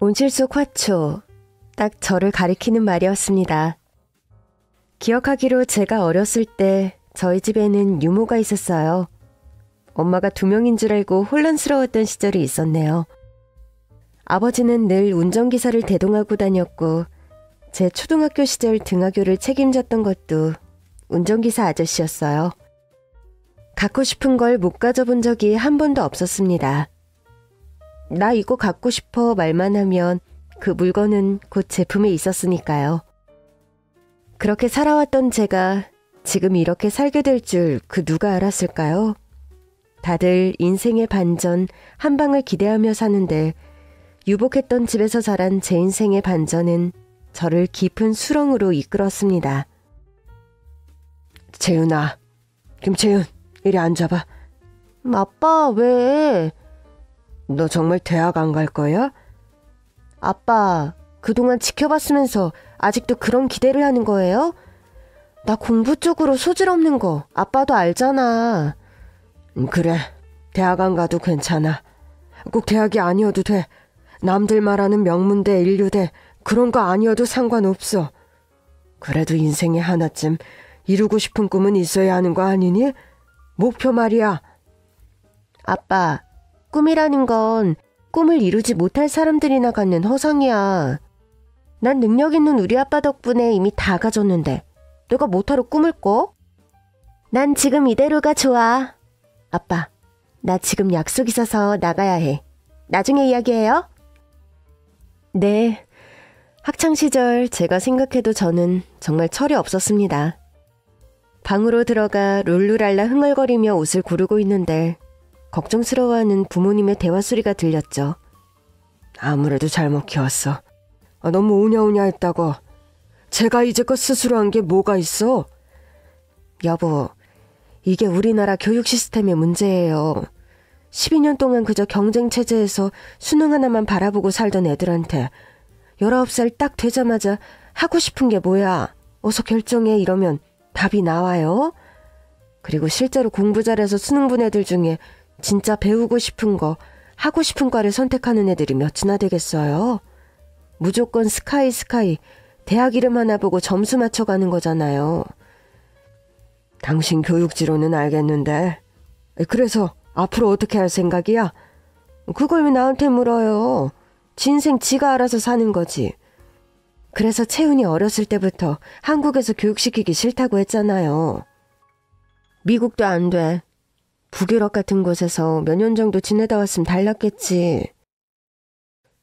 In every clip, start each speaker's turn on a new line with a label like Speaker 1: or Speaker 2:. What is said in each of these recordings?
Speaker 1: 온실 속 화초, 딱 저를 가리키는 말이었습니다. 기억하기로 제가 어렸을 때 저희 집에는 유모가 있었어요. 엄마가 2명인 줄 알고 혼란스러웠던 시절이 있었네요. 아버지는 늘 운전기사를 대동하고 다녔고 제 초등학교 시절 등하교를 책임졌던 것도 운전기사 아저씨였어요. 갖고 싶은 걸 못 가져본 적이 한 번도 없었습니다. 나 이거 갖고 싶어 말만 하면 그 물건은 곧 제품에 있었으니까요. 그렇게 살아왔던 제가 지금 이렇게 살게 될 줄 그 누가 알았을까요? 다들 인생의 반전 한 방을 기대하며 사는데 유복했던 집에서 자란 제 인생의 반전은 저를 깊은 수렁으로 이끌었습니다. 재윤아, 김채윤, 이리 앉아봐. 아빠, 왜? 너 정말 대학 안 갈 거야? 아빠, 그동안 지켜봤으면서 아직도 그런 기대를 하는 거예요? 나 공부 쪽으로 소질 없는 거 아빠도 알잖아. 그래, 대학 안 가도 괜찮아. 꼭 대학이 아니어도 돼. 남들 말하는 명문대, 인류대 그런 거 아니어도 상관없어. 그래도 인생에 하나쯤 이루고 싶은 꿈은 있어야 하는 거 아니니? 목표 말이야. 아빠, 꿈이라는 건 꿈을 이루지 못할 사람들이나 갖는 허상이야. 난 능력 있는 우리 아빠 덕분에 이미 다 가졌는데 내가 못하러 꿈을 꿔? 난 지금 이대로가 좋아. 아빠, 나 지금 약속 있어서 나가야 해. 나중에 이야기해요. 네, 학창시절 제가 생각해도 저는 정말 철이 없었습니다. 방으로 들어가 룰루랄라 흥얼거리며 옷을 고르고 있는데 걱정스러워하는 부모님의 대화 소리가 들렸죠. 아무래도 잘못 키웠어. 너무 우냐우냐 했다고. 제가 이제껏 스스로 한 게 뭐가 있어? 여보, 이게 우리나라 교육 시스템의 문제예요. 12년 동안 그저 경쟁 체제에서 수능 하나만 바라보고 살던 애들한테 19살 딱 되자마자 하고 싶은 게 뭐야? 어서 결정해 이러면 답이 나와요? 그리고 실제로 공부 잘해서 수능 본 애들 중에 진짜 배우고 싶은 거, 하고 싶은 과를 선택하는 애들이 몇이나 되겠어요? 무조건 스카이, 대학 이름 하나 보고 점수 맞춰가는 거잖아요. 당신 교육지로는 알겠는데 그래서 앞으로 어떻게 할 생각이야? 그걸 왜 나한테 물어요? 지 인생 지가 알아서 사는 거지. 그래서 채훈이 어렸을 때부터 한국에서 교육시키기 싫다고 했잖아요. 미국도 안 돼. 북유럽 같은 곳에서 몇 년 정도 지내다 왔으면 달랐겠지.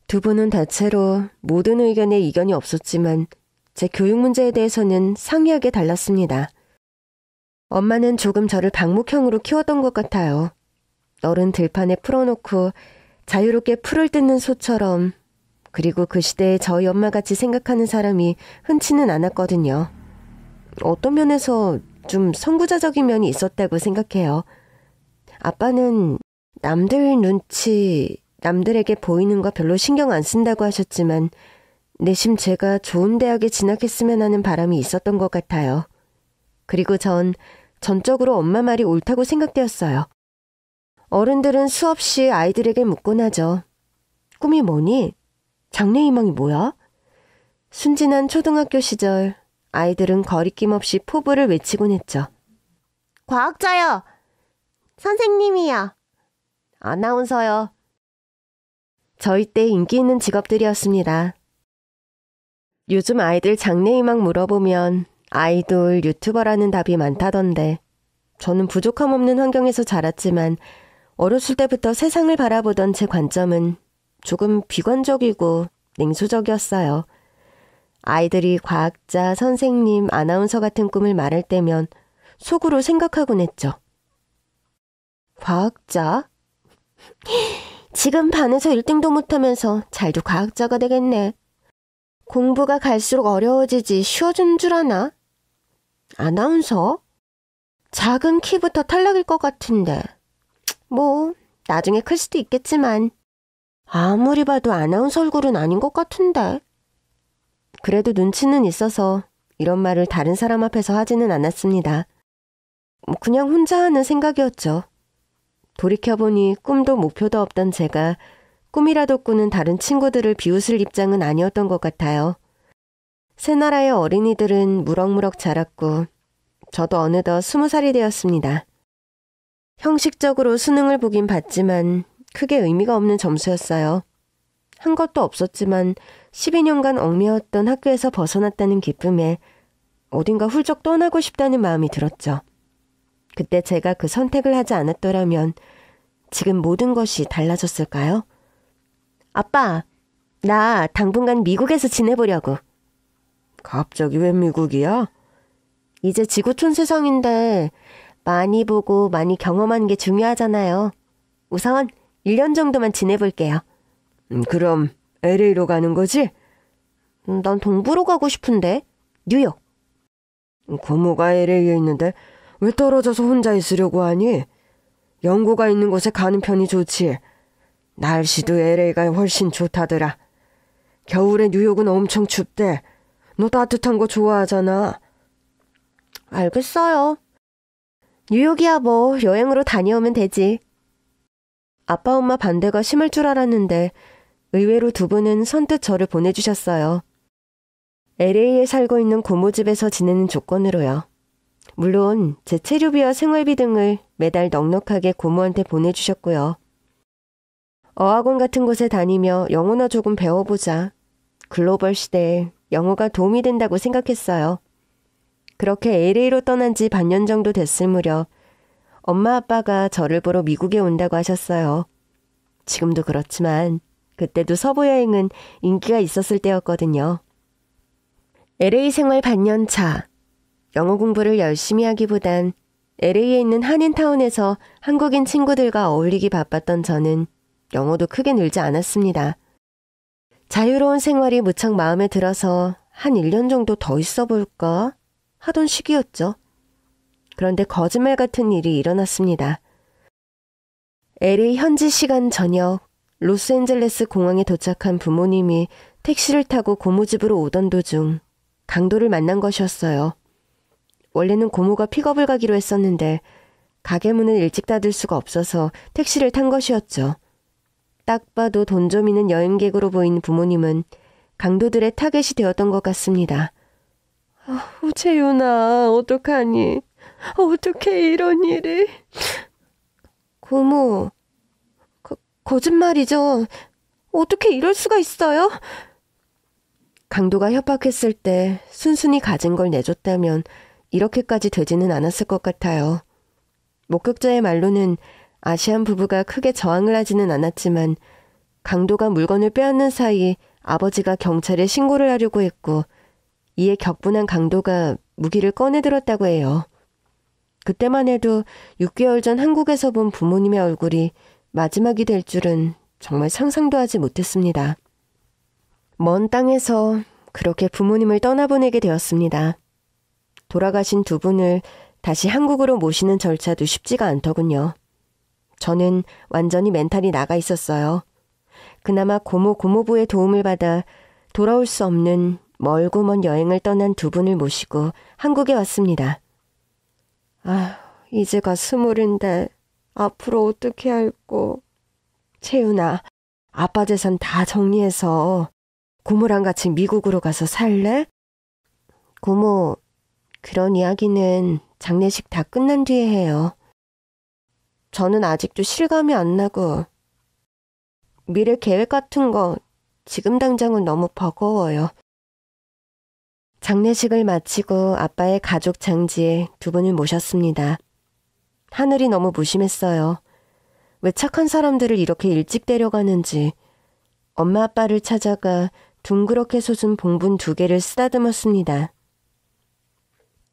Speaker 1: 두 분은 대체로 모든 의견에 이견이 없었지만 제 교육 문제에 대해서는 상이하게 달랐습니다. 엄마는 조금 저를 방목형으로 키웠던 것 같아요. 어른 들판에 풀어놓고 자유롭게 풀을 뜯는 소처럼. 그리고 그 시대에 저희 엄마같이 생각하는 사람이 흔치는 않았거든요. 어떤 면에서 좀 선구자적인 면이 있었다고 생각해요. 아빠는 남들 눈치, 남들에게 보이는 거 별로 신경 안 쓴다고 하셨지만 내심 제가 좋은 대학에 진학했으면 하는 바람이 있었던 것 같아요. 그리고 전 전적으로 엄마 말이 옳다고 생각되었어요. 어른들은 수없이 아이들에게 묻곤 하죠. 꿈이 뭐니? 장래희망이 뭐야? 순진한 초등학교 시절 아이들은 거리낌 없이 포부를 외치곤 했죠. 과학자요. 선생님이요. 아나운서요. 저희 때 인기 있는 직업들이었습니다. 요즘 아이들 장래희망 물어보면 아이돌, 유튜버라는 답이 많다던데 저는 부족함 없는 환경에서 자랐지만 어렸을 때부터 세상을 바라보던 제 관점은 조금 비관적이고 냉소적이었어요. 아이들이 과학자, 선생님, 아나운서 같은 꿈을 말할 때면 속으로 생각하곤 했죠. 과학자? 지금 반에서 1등도 못하면서 잘도 과학자가 되겠네. 공부가 갈수록 어려워지지 쉬워지는 줄 아나? 아나운서? 작은 키부터 탈락일 것 같은데. 뭐 나중에 클 수도 있겠지만 아무리 봐도 아나운서 얼굴은 아닌 것 같은데. 그래도 눈치는 있어서 이런 말을 다른 사람 앞에서 하지는 않았습니다. 그냥 혼자 하는 생각이었죠. 돌이켜보니 꿈도 목표도 없던 제가 꿈이라도 꾸는 다른 친구들을 비웃을 입장은 아니었던 것 같아요. 새 나라의 어린이들은 무럭무럭 자랐고 저도 어느덧 20살이 되었습니다. 형식적으로 수능을 보긴 봤지만 크게 의미가 없는 점수였어요. 한 것도 없었지만 12년간 얽매였던 학교에서 벗어났다는 기쁨에 어딘가 훌쩍 떠나고 싶다는 마음이 들었죠. 그때 제가 그 선택을 하지 않았더라면 지금 모든 것이 달라졌을까요? 아빠, 나 당분간 미국에서 지내보려고.
Speaker 2: 갑자기 왜 미국이야?
Speaker 1: 이제 지구촌 세상인데 많이 보고 많이 경험하는 게 중요하잖아요. 우선 1년 정도만 지내볼게요.
Speaker 2: 그럼 LA로 가는 거지?
Speaker 1: 난 동부로 가고 싶은데. 뉴욕.
Speaker 2: 고모가 LA에 있는데 왜 떨어져서 혼자 있으려고 하니? 연고가 있는 곳에 가는 편이 좋지. 날씨도 LA가 훨씬 좋다더라. 겨울에 뉴욕은 엄청 춥대. 너 따뜻한 거 좋아하잖아.
Speaker 1: 알겠어요. 뉴욕이야 뭐 여행으로 다녀오면 되지. 아빠 엄마 반대가 심할 줄 알았는데 의외로 두 분은 선뜻 저를 보내주셨어요. LA에 살고 있는 고모 집에서 지내는 조건으로요. 물론 제 체류비와 생활비 등을 매달 넉넉하게 고모한테 보내주셨고요. 어학원 같은 곳에 다니며 영어나 조금 배워보자. 글로벌 시대에 영어가 도움이 된다고 생각했어요. 그렇게 LA로 떠난 지 반년 정도 됐을 무렵 엄마 아빠가 저를 보러 미국에 온다고 하셨어요. 지금도 그렇지만 그때도 서부 여행은 인기가 있었을 때였거든요. LA 생활 반년 차. 영어 공부를 열심히 하기보단 LA에 있는 한인타운에서 한국인 친구들과 어울리기 바빴던 저는 영어도 크게 늘지 않았습니다. 자유로운 생활이 무척 마음에 들어서 한 1년 정도 더 있어 볼까 하던 시기였죠. 그런데 거짓말 같은 일이 일어났습니다. LA 현지 시간 저녁 로스앤젤레스 공항에 도착한 부모님이 택시를 타고 고모 집으로 오던 도중 강도를 만난 것이었어요. 원래는 고모가 픽업을 가기로 했었는데 가게 문을 일찍 닫을 수가 없어서 택시를 탄 것이었죠. 딱 봐도 돈 좀 있는 여행객으로 보인 부모님은 강도들의 타겟이 되었던 것 같습니다.
Speaker 2: 재윤아, 어떡하니? 어떻게 이런 일이?
Speaker 1: 고모, 거짓말이죠. 어떻게 이럴 수가 있어요? 강도가 협박했을 때 순순히 가진 걸 내줬다면 이렇게까지 되지는 않았을 것 같아요. 목격자의 말로는 아시안 부부가 크게 저항을 하지는 않았지만 강도가 물건을 빼앗는 사이 아버지가 경찰에 신고를 하려고 했고 이에 격분한 강도가 무기를 꺼내들었다고 해요. 그때만 해도 6개월 전 한국에서 본 부모님의 얼굴이 마지막이 될 줄은 정말 상상도 하지 못했습니다. 먼 땅에서 그렇게 부모님을 떠나보내게 되었습니다. 돌아가신 두 분을 다시 한국으로 모시는 절차도 쉽지가 않더군요. 저는 완전히 멘탈이 나가 있었어요. 그나마 고모부의 도움을 받아 돌아올 수 없는 멀고 먼 여행을 떠난 두 분을 모시고 한국에 왔습니다.
Speaker 2: 이제가 20인데 앞으로 어떻게 할꼬? 채윤아, 아빠 재산 다 정리해서 고모랑 같이 미국으로 가서 살래?
Speaker 1: 고모, 그런 이야기는 장례식 다 끝난 뒤에 해요. 저는 아직도 실감이 안 나고 미래 계획 같은 거 지금 당장은 너무 버거워요. 장례식을 마치고 아빠의 가족 장지에 두 분을 모셨습니다. 하늘이 너무 무심했어요. 왜 착한 사람들을 이렇게 일찍 데려가는지 엄마 아빠를 찾아가 둥그렇게 솟은 봉분 2개를 쓰다듬었습니다.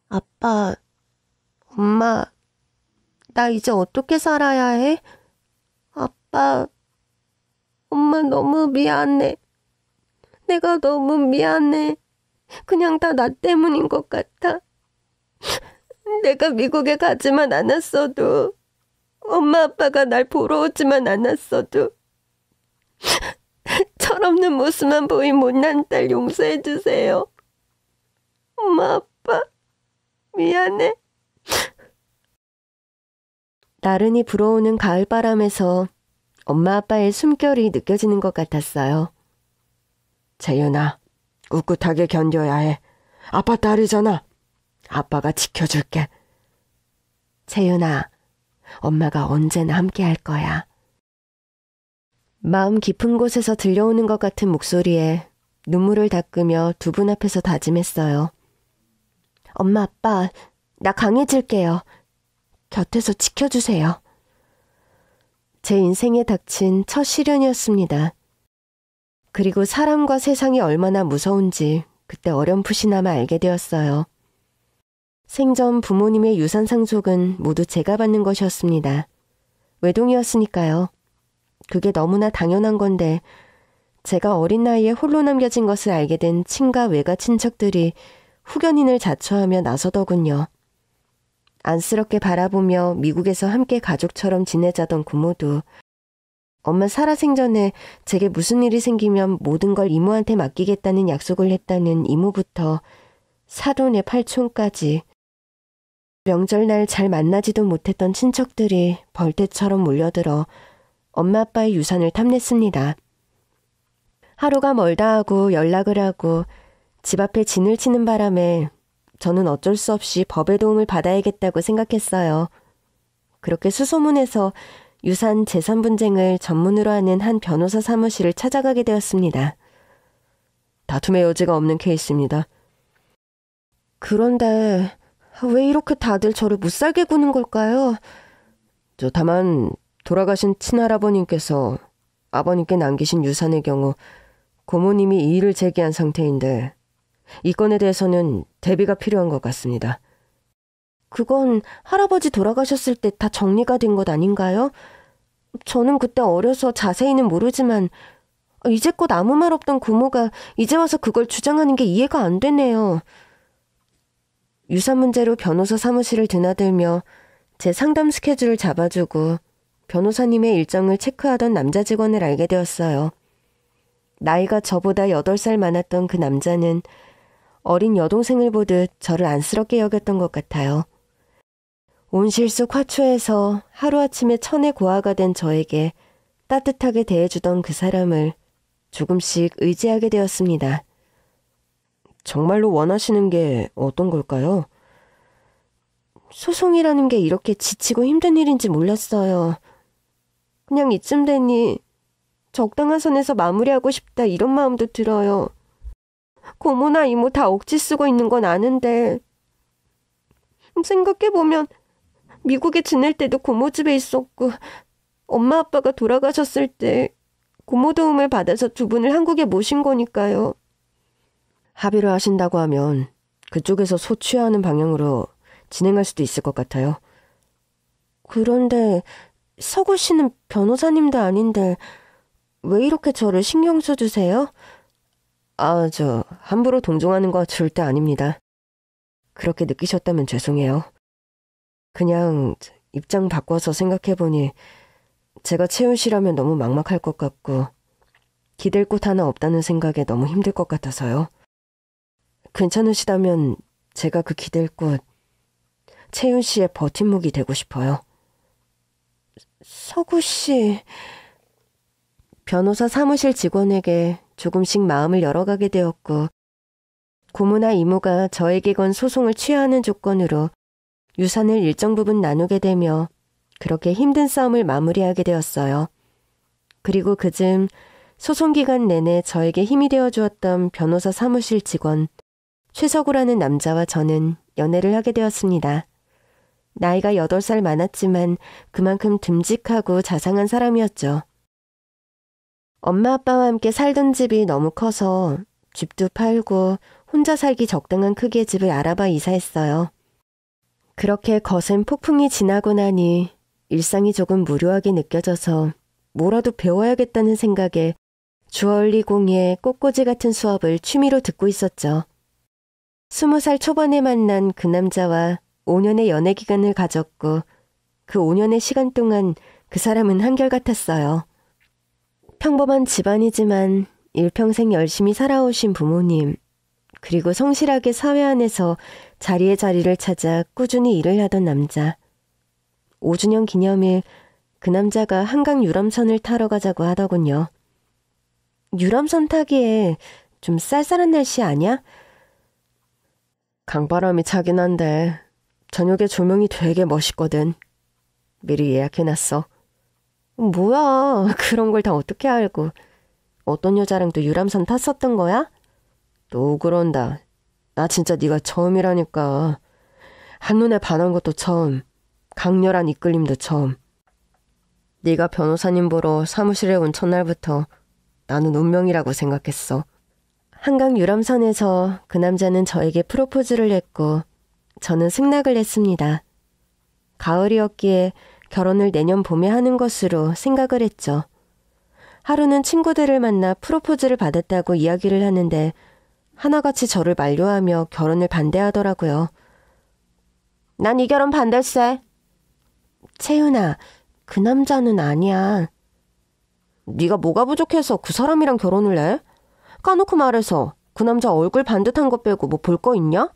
Speaker 1: 아빠, 엄마, 나 이제 어떻게 살아야 해? 아빠, 엄마 너무 미안해. 내가 너무 미안해. 그냥 다 나 때문인 것 같아. 내가 미국에 가지만 않았어도, 엄마 아빠가 날 보러 오지만 않았어도, 철없는 모습만 보인 못난 딸 용서해 주세요. 엄마 아빠, 미안해. 나른히 불어오는 가을바람에서 엄마 아빠의 숨결이 느껴지는 것 같았어요.
Speaker 2: 재윤아, 꿋꿋하게 견뎌야 해. 아빠 딸이잖아. 아빠가 지켜줄게.
Speaker 1: 재윤아, 엄마가 언제나 함께 할 거야. 마음 깊은 곳에서 들려오는 것 같은 목소리에 눈물을 닦으며 두 분 앞에서 다짐했어요. 엄마, 아빠, 나 강해질게요. 곁에서 지켜주세요. 제 인생에 닥친 첫 시련이었습니다. 그리고 사람과 세상이 얼마나 무서운지 그때 어렴풋이나마 알게 되었어요. 생전 부모님의 유산 상속은 모두 제가 받는 것이었습니다. 외동이었으니까요. 그게 너무나 당연한 건데 제가 어린 나이에 홀로 남겨진 것을 알게 된 친가 외가 친척들이 후견인을 자처하며 나서더군요. 안쓰럽게 바라보며 미국에서 함께 가족처럼 지내자던 고모도 엄마 살아생전에 제게 무슨 일이 생기면 모든 걸 이모한테 맡기겠다는 약속을 했다는 이모부터 사돈의 팔촌까지 명절날 잘 만나지도 못했던 친척들이 벌떼처럼 몰려들어 엄마 아빠의 유산을 탐냈습니다. 하루가 멀다 하고 연락을 하고 집 앞에 진을 치는 바람에 저는 어쩔 수 없이 법의 도움을 받아야겠다고 생각했어요. 그렇게 수소문해서 유산 재산 분쟁을 전문으로 하는 한 변호사 사무실을 찾아가게 되었습니다.
Speaker 2: 다툼의 여지가 없는 케이스입니다.
Speaker 1: 그런데 왜 이렇게 다들 저를 못살게 구는 걸까요?
Speaker 2: 다만 돌아가신 친할아버님께서 아버님께 남기신 유산의 경우 고모님이 이의를 제기한 상태인데 이 건에 대해서는 대비가 필요한 것 같습니다.
Speaker 1: 그건 할아버지 돌아가셨을 때 다 정리가 된 것 아닌가요? 저는 그때 어려서 자세히는 모르지만 이제껏 아무 말 없던 고모가 이제 와서 그걸 주장하는 게 이해가 안 되네요. 유산 문제로 변호사 사무실을 드나들며 제 상담 스케줄을 잡아주고 변호사님의 일정을 체크하던 남자 직원을 알게 되었어요. 나이가 저보다 8살 많았던 그 남자는 어린 여동생을 보듯 저를 안쓰럽게 여겼던 것 같아요. 온실속 화초에서 하루아침에 천의 고아가 된 저에게 따뜻하게 대해주던 그 사람을 조금씩 의지하게 되었습니다.
Speaker 2: 정말로 원하시는 게 어떤 걸까요?
Speaker 1: 소송이라는 게 이렇게 지치고 힘든 일인지 몰랐어요. 그냥 이쯤 되니 적당한 선에서 마무리하고 싶다 이런 마음도 들어요. 고모나 이모 다 억지 쓰고 있는 건 아는데 생각해보면 미국에 지낼 때도 고모 집에 있었고 엄마 아빠가 돌아가셨을 때 고모 도움을 받아서 두 분을 한국에 모신 거니까요.
Speaker 2: 합의를 하신다고 하면 그쪽에서 소취하는 방향으로 진행할 수도 있을 것 같아요.
Speaker 1: 그런데 서구 씨는 변호사님도 아닌데 왜 이렇게 저를 신경 써주세요?
Speaker 2: 함부로 동정하는 거 절대 아닙니다. 그렇게 느끼셨다면 죄송해요. 그냥 입장 바꿔서 생각해보니 제가 채윤 씨라면 너무 막막할 것 같고 기댈 곳 하나 없다는 생각에 너무 힘들 것 같아서요. 괜찮으시다면 제가 그 기댈 곳 채윤 씨의 버팀목이 되고 싶어요.
Speaker 1: 서구 씨... 변호사 사무실 직원에게 조금씩 마음을 열어가게 되었고 고모나 이모가 저에게 건 소송을 취하하는 조건으로 유산을 일정 부분 나누게 되며 그렇게 힘든 싸움을 마무리하게 되었어요. 그리고 그즈음 소송 기간 내내 저에게 힘이 되어 주었던 변호사 사무실 직원 최석우라는 남자와 저는 연애를 하게 되었습니다. 나이가 8살 많았지만 그만큼 듬직하고 자상한 사람이었죠. 엄마 아빠와 함께 살던 집이 너무 커서 집도 팔고 혼자 살기 적당한 크기의 집을 알아봐 이사했어요. 그렇게 거센 폭풍이 지나고 나니 일상이 조금 무료하게 느껴져서 뭐라도 배워야겠다는 생각에 주얼리 공예 꽃꽂이 같은 수업을 취미로 듣고 있었죠. 20살 초반에 만난 그 남자와 5년의 연애 기간을 가졌고 그 5년의 시간 동안 그 사람은 한결같았어요. 평범한 집안이지만 일평생 열심히 살아오신 부모님, 그리고 성실하게 사회 안에서 자리에 자리를 찾아 꾸준히 일을 하던 남자. 5주년 기념일 그 남자가 한강 유람선을 타러 가자고 하더군요. 유람선 타기에 좀 쌀쌀한 날씨 아니야?
Speaker 2: 강바람이 차긴 한데 저녁에 조명이 되게 멋있거든. 미리 예약해놨어.
Speaker 1: 뭐야, 그런 걸 다 어떻게 알고. 어떤 여자랑 또 유람선 탔었던 거야?
Speaker 2: 또 그런다. 나 진짜 네가 처음이라니까. 한눈에 반한 것도 처음. 강렬한 이끌림도 처음. 네가 변호사님 보러 사무실에 온 첫날부터 나는 운명이라고 생각했어.
Speaker 1: 한강 유람선에서 그 남자는 저에게 프로포즈를 했고 저는 승낙을 했습니다. 가을이었기에 결혼을 내년 봄에 하는 것으로 생각을 했죠. 하루는 친구들을 만나 프로포즈를 받았다고 이야기를 하는데 하나같이 저를 만류하며 결혼을 반대하더라고요. 난 이 결혼 반대세. 채윤아, 그 남자는 아니야. 네가 뭐가 부족해서 그 사람이랑 결혼을 해? 까놓고 말해서 그 남자 얼굴 반듯한 거 빼고 뭐 볼 거 있냐?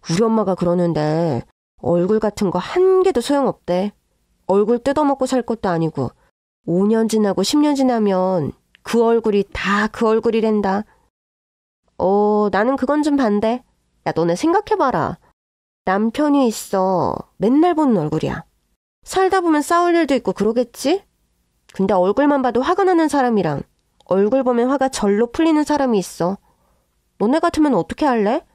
Speaker 1: 우리 엄마가 그러는데 얼굴 같은 거 한 개도 소용없대. 얼굴 뜯어먹고 살 것도 아니고 5년 지나고 10년 지나면 그 얼굴이 다 그 얼굴이란다. 나는 그건 좀 반대. 야, 너네 생각해봐라. 남편이 있어. 맨날 보는 얼굴이야. 살다 보면 싸울 일도 있고 그러겠지? 근데 얼굴만 봐도 화가 나는 사람이랑 얼굴 보면 화가 절로 풀리는 사람이 있어. 너네 같으면 어떻게 할래?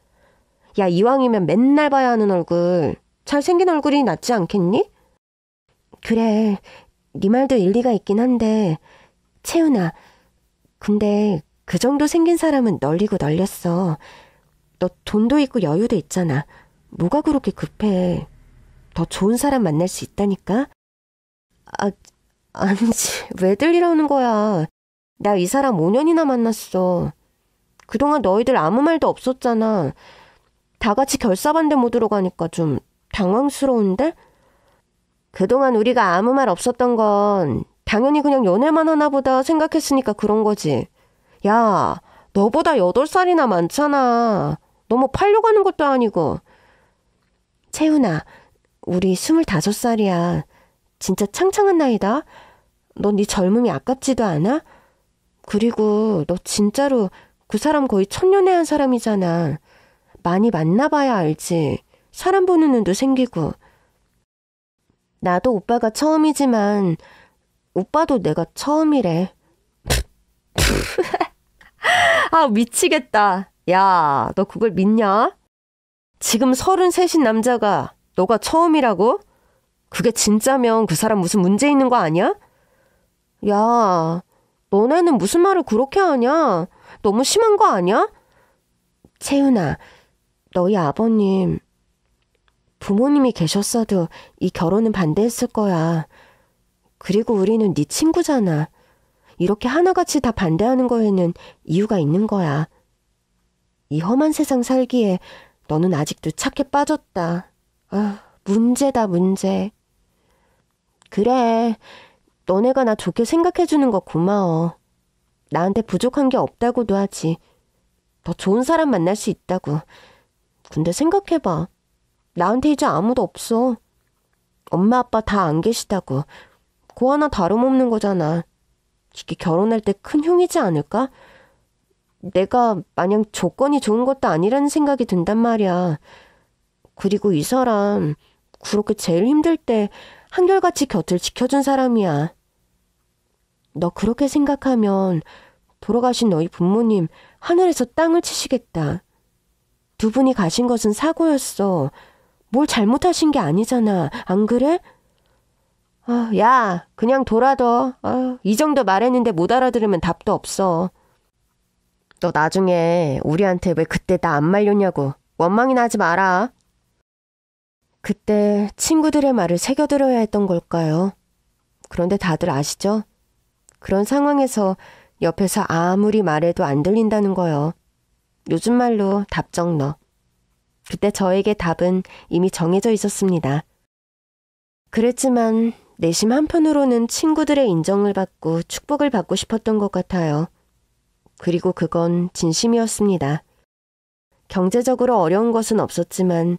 Speaker 1: 야, 이왕이면 맨날 봐야 하는 얼굴. 잘생긴 얼굴이 낫지 않겠니? 그래, 네 말도 일리가 있긴 한데 채윤아, 근데 그 정도 생긴 사람은 널리고 널렸어. 너 돈도 있고 여유도 있잖아. 뭐가 그렇게 급해. 더 좋은 사람 만날 수 있다니까? 아니지. 왜들 이러는 거야. 나 이 사람 5년이나 만났어. 그동안 너희들 아무 말도 없었잖아. 다 같이 결사반대 모드로 가니까 좀 당황스러운데? 그동안 우리가 아무 말 없었던 건 당연히 그냥 연애만 하나 보다 생각했으니까 그런 거지. 야, 너보다 8살이나 많잖아. 너무 팔려고 하는 것도 아니고. 채훈아, 우리 25살이야. 진짜 창창한 나이다. 너 네 젊음이 아깝지도 않아? 그리고 너 진짜로 그 사람 거의 천년에 한 사람이잖아. 많이 만나봐야 알지. 사람 보는 눈도 생기고. 나도 오빠가 처음이지만 오빠도 내가 처음이래. 아, 미치겠다. 야, 너 그걸 믿냐? 지금 33인 남자가 너가 처음이라고? 그게 진짜면 그 사람 무슨 문제 있는 거 아니야? 야, 너네는 무슨 말을 그렇게 하냐? 너무 심한 거 아니야? 채윤아, 너희 아버님, 부모님이 계셨어도 이 결혼은 반대했을 거야. 그리고 우리는 네 친구잖아. 이렇게 하나같이 다 반대하는 거에는 이유가 있는 거야. 이 험한 세상 살기에 너는 아직도 착해 빠졌다. 아, 문제다, 문제. 그래, 너네가 나 좋게 생각해주는 거 고마워. 나한테 부족한 게 없다고도 하지. 더 좋은 사람 만날 수 있다고. 근데 생각해봐. 나한테 이제 아무도 없어. 엄마 아빠 다 안 계시다고. 그 하나 다름없는 거잖아. 이게 결혼할 때 큰 흉이지 않을까? 내가 마냥 조건이 좋은 것도 아니라는 생각이 든단 말이야. 그리고 이 사람 그렇게 제일 힘들 때 한결같이 곁을 지켜준 사람이야. 너 그렇게 생각하면 돌아가신 너희 부모님 하늘에서 땅을 치시겠다. 두 분이 가신 것은 사고였어. 뭘 잘못하신 게 아니잖아. 안 그래? 야, 그냥 돌아둬. 이 정도 말했는데 못 알아들으면 답도 없어. 너 나중에 우리한테 왜 그때 나 안 말렸냐고 원망이나 하지 마라. 그때 친구들의 말을 새겨들어야 했던 걸까요? 그런데 다들 아시죠? 그런 상황에서 옆에서 아무리 말해도 안 들린다는 거요. 요즘 말로 답정너. 그때 저에게 답은 이미 정해져 있었습니다. 그랬지만 내심 한편으로는 친구들의 인정을 받고 축복을 받고 싶었던 것 같아요. 그리고 그건 진심이었습니다. 경제적으로 어려운 것은 없었지만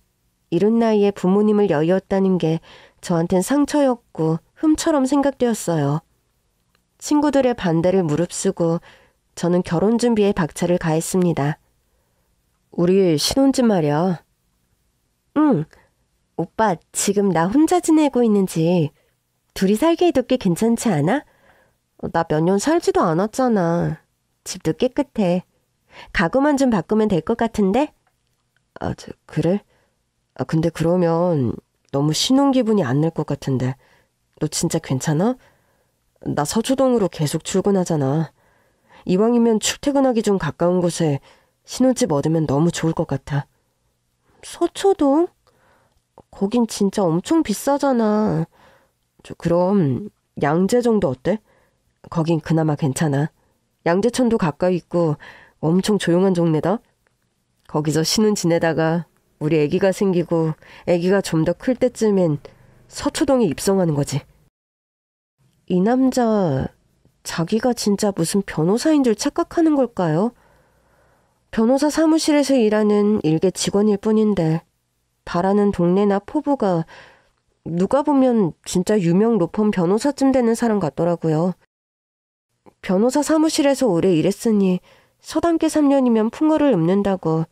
Speaker 1: 이른 나이에 부모님을 여의었다는 게 저한텐 상처였고 흠처럼 생각되었어요. 친구들의 반대를 무릅쓰고 저는 결혼 준비에 박차를 가했습니다.
Speaker 2: 우리 신혼집 말이야.
Speaker 1: 응. 오빠 지금 나 혼자 지내고 있는지 둘이 살게 해도 꽤 괜찮지 않아? 나 몇 년 살지도 않았잖아. 집도 깨끗해. 가구만 좀 바꾸면 될 것 같은데?
Speaker 2: 그래? 근데 그러면 너무 신혼 기분이 안 날 것 같은데. 너 진짜 괜찮아? 나 서초동으로 계속 출근하잖아. 이왕이면 출퇴근하기 좀 가까운 곳에 신혼집 얻으면 너무 좋을 것 같아.
Speaker 1: 서초동? 거긴 진짜 엄청 비싸잖아.
Speaker 2: 그럼 양재 정도 어때? 거긴 그나마 괜찮아. 양재천도 가까이 있고 엄청 조용한 동네다. 거기서 신혼 지내다가 우리 아기가 생기고 아기가 좀 더 클 때쯤엔 서초동에 입성하는 거지.
Speaker 1: 이 남자 자기가 진짜 무슨 변호사인 줄 착각하는 걸까요? 변호사 사무실에서 일하는 일개 직원일 뿐인데 바라는 동네나 포부가 누가 보면 진짜 유명 로펌 변호사쯤 되는 사람 같더라고요. 변호사 사무실에서 오래 일했으니 서당계 3년이면 풍어를 읊는다고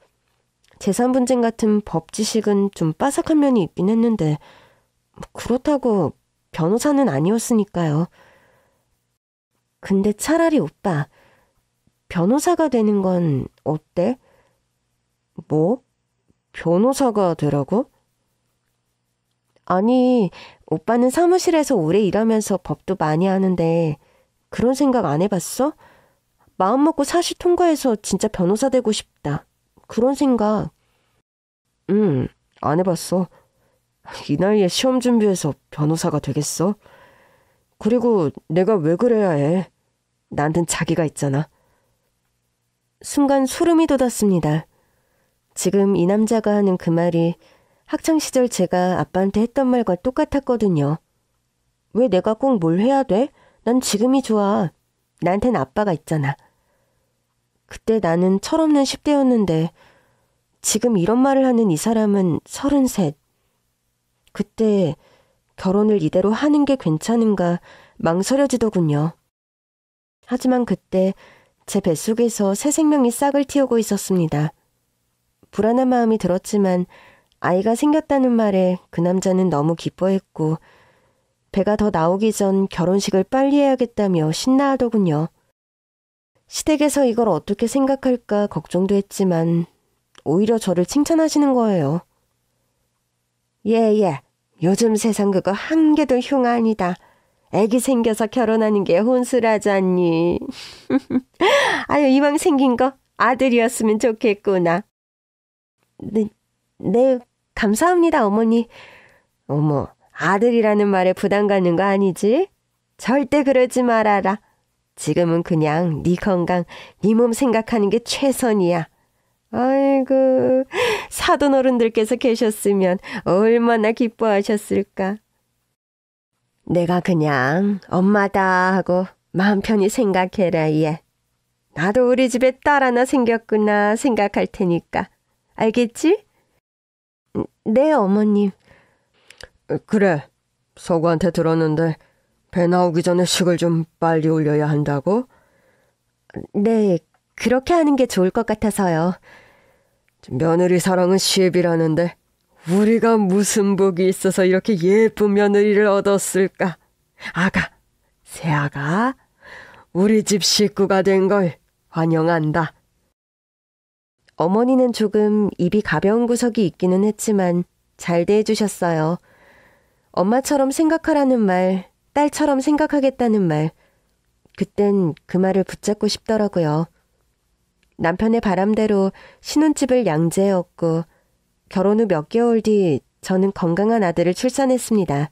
Speaker 1: 재산 분쟁 같은 법 지식은 좀 빠삭한 면이 있긴 했는데 그렇다고 변호사는 아니었으니까요. 근데 차라리 오빠, 변호사가 되는 건 어때?
Speaker 2: 뭐? 변호사가 되라고?
Speaker 1: 아니, 오빠는 사무실에서 오래 일하면서 법도 많이 하는데 그런 생각 안 해봤어? 마음먹고 사시 통과해서 진짜 변호사 되고 싶다. 그런 생각.
Speaker 2: 안 해봤어. 이 나이에 시험 준비해서 변호사가 되겠어? 그리고 내가 왜 그래야 해? 나한텐 자기가 있잖아.
Speaker 1: 순간 소름이 돋았습니다. 지금 이 남자가 하는 그 말이 학창시절 제가 아빠한테 했던 말과 똑같았거든요. 왜 내가 꼭 뭘 해야 돼? 난 지금이 좋아. 나한텐 아빠가 있잖아. 그때 나는 철없는 10대였는데 지금 이런 말을 하는 이 사람은 33. 그때 결혼을 이대로 하는 게 괜찮은가 망설여지더군요. 하지만 그때 제 뱃속에서 새 생명이 싹을 틔우고 있었습니다. 불안한 마음이 들었지만 아이가 생겼다는 말에 그 남자는 너무 기뻐했고 배가 더 나오기 전 결혼식을 빨리 해야겠다며 신나하더군요. 시댁에서 이걸 어떻게 생각할까 걱정도 했지만 오히려 저를 칭찬하시는 거예요. 예. 요즘 세상 그거 한 개도 흉 아니다. 애기 생겨서 결혼하는 게 혼술하잖니. 아유, 이왕 생긴 거 아들이었으면 좋겠구나. 네, 감사합니다, 어머니. 어머, 아들이라는 말에 부담 갖는 거 아니지? 절대 그러지 말아라. 지금은 그냥 네 건강, 네 몸 생각하는 게 최선이야. 아이고, 사돈 어른들께서 계셨으면 얼마나 기뻐하셨을까. 내가 그냥 엄마다 하고 마음 편히 생각해라, 얘. 나도 우리 집에 딸 하나 생겼구나 생각할 테니까. 알겠지? 네, 어머님.
Speaker 2: 그래, 서구한테 들었는데 배 나오기 전에 식을 좀 빨리 올려야 한다고?
Speaker 1: 네, 그렇게 하는 게 좋을 것 같아서요.
Speaker 2: 며느리 사랑은 시애비라는데 우리가 무슨 복이 있어서 이렇게 예쁜 며느리를 얻었을까? 아가, 새아가, 우리 집 식구가 된 걸 환영한다.
Speaker 1: 어머니는 조금 입이 가벼운 구석이 있기는 했지만 잘 대해주셨어요. 엄마처럼 생각하라는 말, 딸처럼 생각하겠다는 말, 그땐 그 말을 붙잡고 싶더라고요. 남편의 바람대로 신혼집을 양재에 얻고 결혼 후 몇 개월 뒤 저는 건강한 아들을 출산했습니다.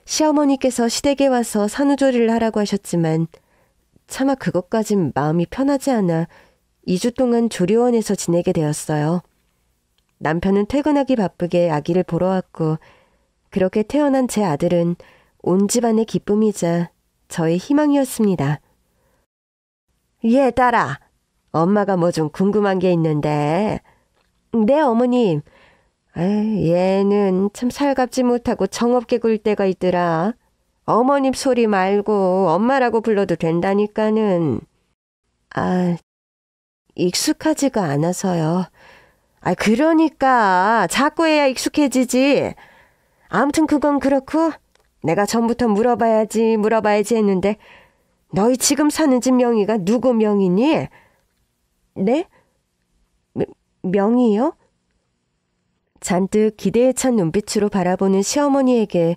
Speaker 1: 시어머니께서 시댁에 와서 산후조리를 하라고 하셨지만 차마 그것까진 마음이 편하지 않아 2주 동안 조리원에서 지내게 되었어요. 남편은 퇴근하기 바쁘게 아기를 보러 왔고 그렇게 태어난 제 아들은 온 집안의 기쁨이자 저의 희망이었습니다. 얘들아, 엄마가 뭐 좀 궁금한 게 있는데. 네, 어머님. 얘는 참 살갑지 못하고 정없게 굴 때가 있더라. 어머님 소리 말고 엄마라고 불러도 된다니까는. 아, 익숙하지가 않아서요. 아, 그러니까 자꾸 해야 익숙해지지. 아무튼 그건 그렇고 내가 전부터 물어봐야지 했는데 너희 지금 사는 집 명의가 누구 명의니? 네? 명의요? 잔뜩 기대에 찬 눈빛으로 바라보는 시어머니에게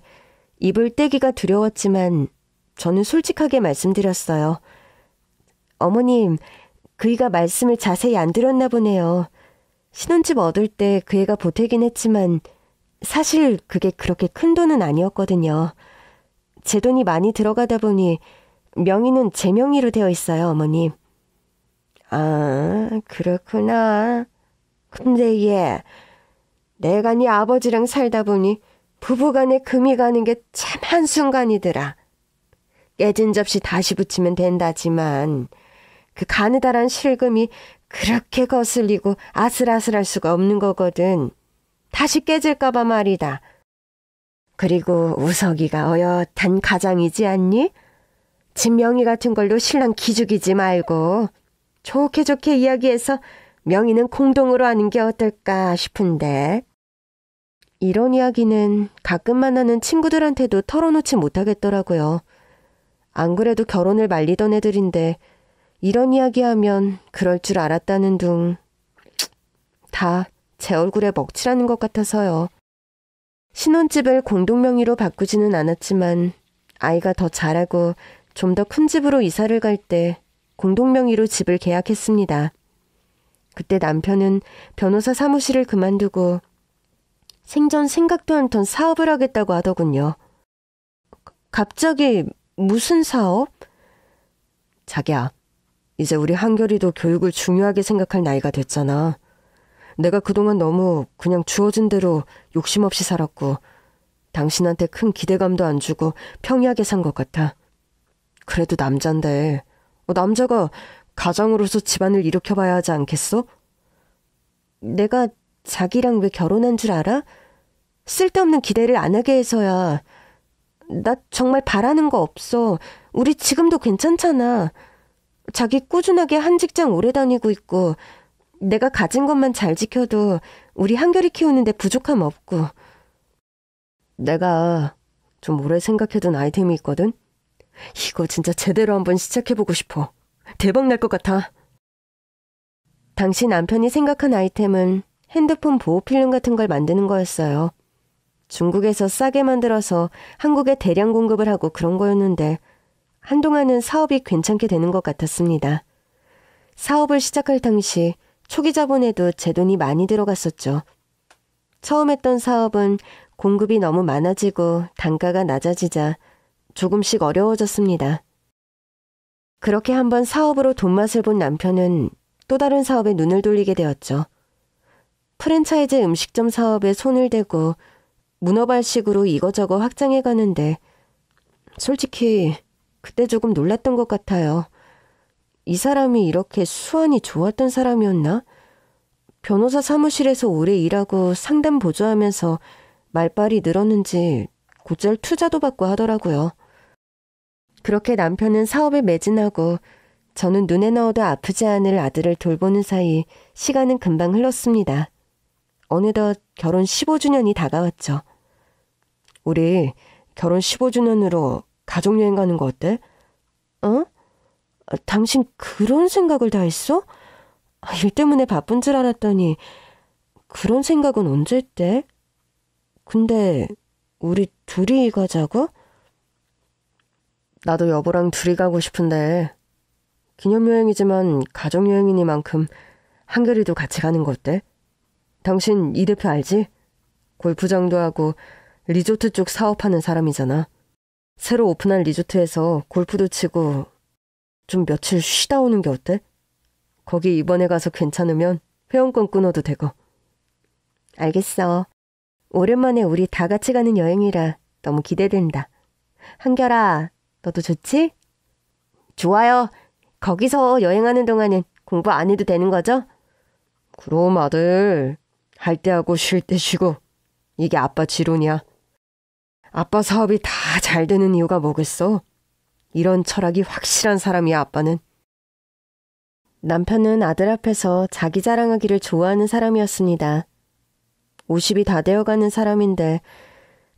Speaker 1: 입을 떼기가 두려웠지만 저는 솔직하게 말씀드렸어요. 어머님, 그이가 말씀을 자세히 안 들었나 보네요. 신혼집 얻을 때 그 애가 보태긴 했지만 사실 그게 그렇게 큰 돈은 아니었거든요. 제 돈이 많이 들어가다 보니 명의는 제 명의로 되어 있어요, 어머님. 아, 그렇구나. 근데 얘, 내가 네 아버지랑 살다 보니 부부간에 금이 가는 게 참 한순간이더라. 깨진 접시 다시 붙이면 된다지만 그 가느다란 실금이 그렇게 거슬리고 아슬아슬할 수가 없는 거거든. 다시 깨질까봐 말이다. 그리고 우석이가 어엿한 가장이지 않니? 집 명의 같은 걸로 신랑 기죽이지 말고 좋게 좋게 이야기해서 명의는 공동으로 하는 게 어떨까 싶은데. 이런 이야기는 가끔만 하는 친구들한테도 털어놓지 못하겠더라고요. 안 그래도 결혼을 말리던 애들인데 이런 이야기하면 그럴 줄 알았다는 둥. 다 제 얼굴에 먹칠하는 것 같아서요. 신혼집을 공동명의로 바꾸지는 않았지만 아이가 더 자라고 좀 더 큰 집으로 이사를 갈 때 공동명의로 집을 계약했습니다. 그때 남편은 변호사 사무실을 그만두고 생전 생각도 않던 사업을 하겠다고 하더군요. 갑자기 무슨 사업? 자기야, 이제 우리 한결이도 교육을 중요하게 생각할 나이가 됐잖아. 내가 그동안 너무 그냥 주어진 대로 욕심 없이 살았고 당신한테 큰 기대감도 안 주고 평이하게 산 것 같아. 그래도 남잔데 남자가 가장으로서 집안을 일으켜봐야 하지 않겠어? 내가 자기랑 왜 결혼한 줄 알아? 쓸데없는 기대를 안 하게 해서야. 나 정말 바라는 거 없어. 우리 지금도 괜찮잖아. 자기 꾸준하게 한 직장 오래 다니고 있고 내가 가진 것만 잘 지켜도 우리 한결이 키우는데 부족함 없고. 내가 좀 오래 생각해둔 아이템이 있거든? 이거 진짜 제대로 한번 시작해보고 싶어. 대박 날 것 같아. 당시 남편이 생각한 아이템은 핸드폰 보호 필름 같은 걸 만드는 거였어요. 중국에서 싸게 만들어서 한국에 대량 공급을 하고 그런 거였는데 한동안은 사업이 괜찮게 되는 것 같았습니다. 사업을 시작할 당시 초기 자본에도 제 돈이 많이 들어갔었죠. 처음 했던 사업은 공급이 너무 많아지고 단가가 낮아지자 조금씩 어려워졌습니다. 그렇게 한번 사업으로 돈맛을 본 남편은 또 다른 사업에 눈을 돌리게 되었죠. 프랜차이즈 음식점 사업에 손을 대고 문어발식으로 이거저거 확장해 가는데 솔직히 그때 조금 놀랐던 것 같아요. 이 사람이 이렇게 수완이 좋았던 사람이었나? 변호사 사무실에서 오래 일하고 상담 보조하면서 말빨이 늘었는지 곧잘 투자도 받고 하더라고요. 그렇게 남편은 사업에 매진하고 저는 눈에 넣어도 아프지 않을 아들을 돌보는 사이 시간은 금방 흘렀습니다. 어느덧 결혼 15주년이 다가왔죠. 우리 결혼 15주년으로 가족여행 가는 거 어때? 어? 당신 그런 생각을 다 했어? 일 때문에 바쁜 줄 알았더니 그런 생각은 언제 했대? 근데 우리 둘이 가자고? 나도 여보랑 둘이 가고 싶은데 기념여행이지만 가족여행이니만큼 한결이도 같이 가는 거 어때? 당신 이 대표 알지? 골프장도 하고 리조트 쪽 사업하는 사람이잖아. 새로 오픈한 리조트에서 골프도 치고 좀 며칠 쉬다 오는 게 어때? 거기 이번에 가서 괜찮으면 회원권 끊어도 되고. 알겠어. 오랜만에 우리 다 같이 가는 여행이라 너무 기대된다. 한결아, 너도 좋지? 좋아요. 거기서 여행하는 동안은 공부 안 해도 되는 거죠? 그럼 아들, 할 때 하고 쉴 때 쉬고 이게 아빠 지론이야.
Speaker 2: 아빠 사업이 다 잘 되는 이유가 뭐겠어? 이런 철학이 확실한 사람이야, 아빠는.
Speaker 1: 남편은 아들 앞에서 자기 자랑하기를 좋아하는 사람이었습니다. 50이 다 되어가는 사람인데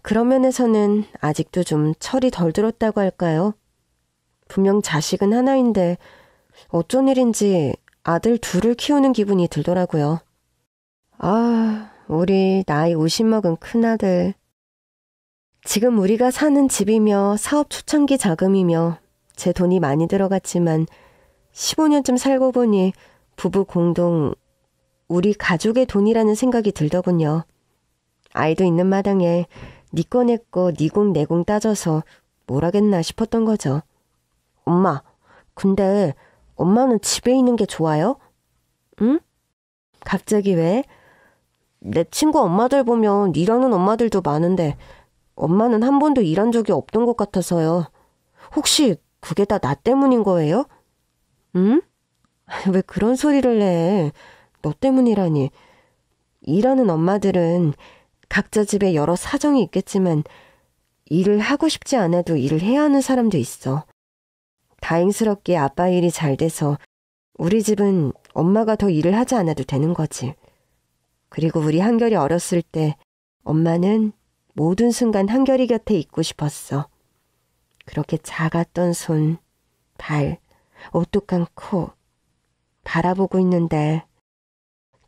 Speaker 1: 그런 면에서는 아직도 좀 철이 덜 들었다고 할까요? 분명 자식은 하나인데 어쩐 일인지 아들 둘을 키우는 기분이 들더라고요. 아, 우리 나이 50 먹은 큰아들. 지금 우리가 사는 집이며 사업 초창기 자금이며 제 돈이 많이 들어갔지만 15년쯤 살고 보니 부부 공동 우리 가족의 돈이라는 생각이 들더군요. 아이도 있는 마당에 니 거 내 거 니 공 내 공 따져서 뭘 하겠나 싶었던 거죠. 엄마, 근데 엄마는 집에 있는 게 좋아요? 응? 갑자기 왜? 내 친구 엄마들 보면 일하는 엄마들도 많은데 엄마는 한 번도 일한 적이 없던 것 같아서요. 혹시 그게 다 나 때문인 거예요? 응? 왜 그런 소리를 내? 너 때문이라니. 일하는 엄마들은 각자 집에 여러 사정이 있겠지만 일을 하고 싶지 않아도 일을 해야 하는 사람도 있어. 다행스럽게 아빠 일이 잘 돼서 우리 집은 엄마가 더 일을 하지 않아도 되는 거지. 그리고 우리 한결이 어렸을 때 엄마는 모든 순간 한결이 곁에 있고 싶었어. 그렇게 작았던 손, 발, 오똑한 코 바라보고 있는데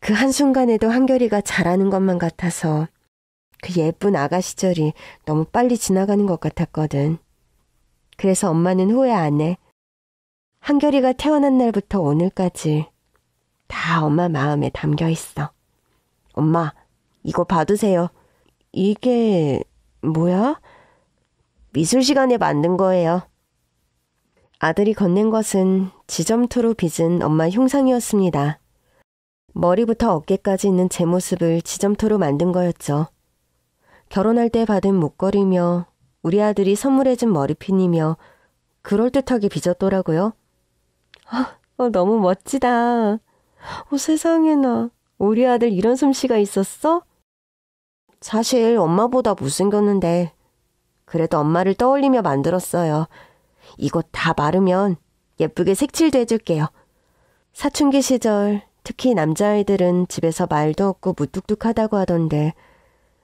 Speaker 1: 그 한순간에도 한결이가 자라는 것만 같아서 그 예쁜 아가 시절이 너무 빨리 지나가는 것 같았거든. 그래서 엄마는 후회 안 해. 한결이가 태어난 날부터 오늘까지 다 엄마 마음에 담겨 있어. 엄마, 이거 받으세요. 이게 뭐야? 미술 시간에 만든 거예요. 아들이 건넨 것은 지점토로 빚은 엄마 흉상이었습니다. 머리부터 어깨까지 있는 제 모습을 지점토로 만든 거였죠. 결혼할 때 받은 목걸이며 우리 아들이 선물해준 머리핀이며 그럴듯하게 빚었더라고요. 너무 멋지다. 세상에나. 우리 아들 이런 솜씨가 있었어? 사실 엄마보다 못생겼는데 그래도 엄마를 떠올리며 만들었어요. 이거 다 마르면 예쁘게 색칠도 해줄게요. 사춘기 시절 특히 남자아이들은 집에서 말도 없고 무뚝뚝하다고 하던데